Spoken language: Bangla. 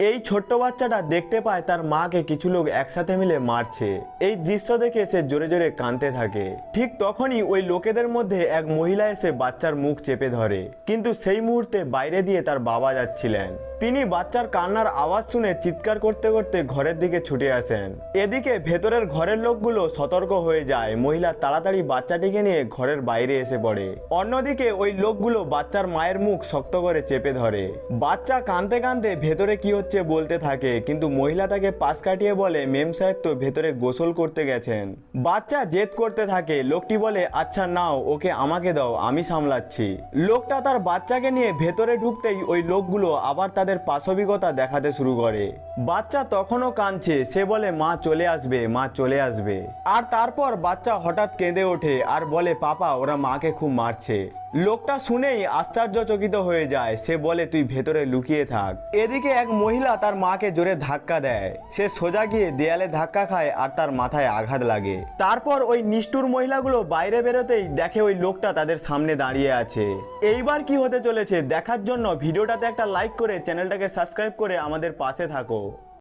এই ছোট্ট বাচ্চাটা দেখতে পায় তার মাকে কিছু লোক একসাথে মিলে মারছে। এই দৃশ্য দেখে সে জোরে জোরে কাঁদতে থাকে। ঠিক তখনই ওই লোকেদের মধ্যে এক মহিলা এসে বাচ্চার মুখ চেপে ধরে, কিন্তু সেই মুহূর্তে বাইরে দিয়ে তার বাবা যাচ্ছিলেন। তিনি বাচ্চার কান্নার আওয়াজ শুনে চিৎকার করতে করতে ঘরের দিকে ছুটে আসেন। এদিকে ভেতরের ঘরের লোকগুলো সতর্ক হয়ে যায়। মহিলা তাড়াতাড়ি বাচ্চাটিকে নিয়ে ঘরের বাইরে এসে পড়ে। অন্যদিকে ওই লোকগুলো বাচ্চার মায়ের মুখ শক্ত করে চেপে ধরে। বাচ্চা কাঁদতে কাঁদতে ভেতরে কি হচ্ছে বলতে থাকে, কিন্তু মহিলা তাকে পাশ কাটিয়ে বলে মেম সাহেব তো ভেতরে গোসল করতে গেছেন। বাচ্চা জেদ করতে থাকে। লোকটি বলে আচ্ছা নাও, ওকে আমাকে দাও, আমি সামলাচ্ছি। লোকটা তার বাচ্চাকে নিয়ে ভেতরে ঢুকতেই ওই লোকগুলো আবার তাদের পাশবিকতা দেখাতে শুরু করে। বাচ্চা তখনও কাঁদছে। সে বলে মা চলে আসবে, মা চলে আসবে। আর তারপর বাচ্চা হঠাৎ কেঁদে ওঠে আর বলে পাপা ওরা মাকে খুব মারছে। লোকটা শুনেই আশ্চর্যচকিত হয়ে যায়। সে বলে তুই ভেতরে লুকিয়ে থাক। এদিকে এক মহিলা তার মাকে জোরে ধাক্কা দেয়। সে সোজা গিয়ে দেয়ালে ধাক্কা খায় আর তার মাথায় আঘাত লাগে। তারপর ওই নিষ্ঠুর মহিলাগুলো বাইরে বেরোতেই দেখে ওই লোকটা তাদের সামনে দাঁড়িয়ে আছে। এইবার কি হতে চলেছে দেখার জন্য ভিডিওটাতে একটা লাইক করে চ্যানেলটাকে সাবস্ক্রাইব করে আমাদের পাশে থাকো।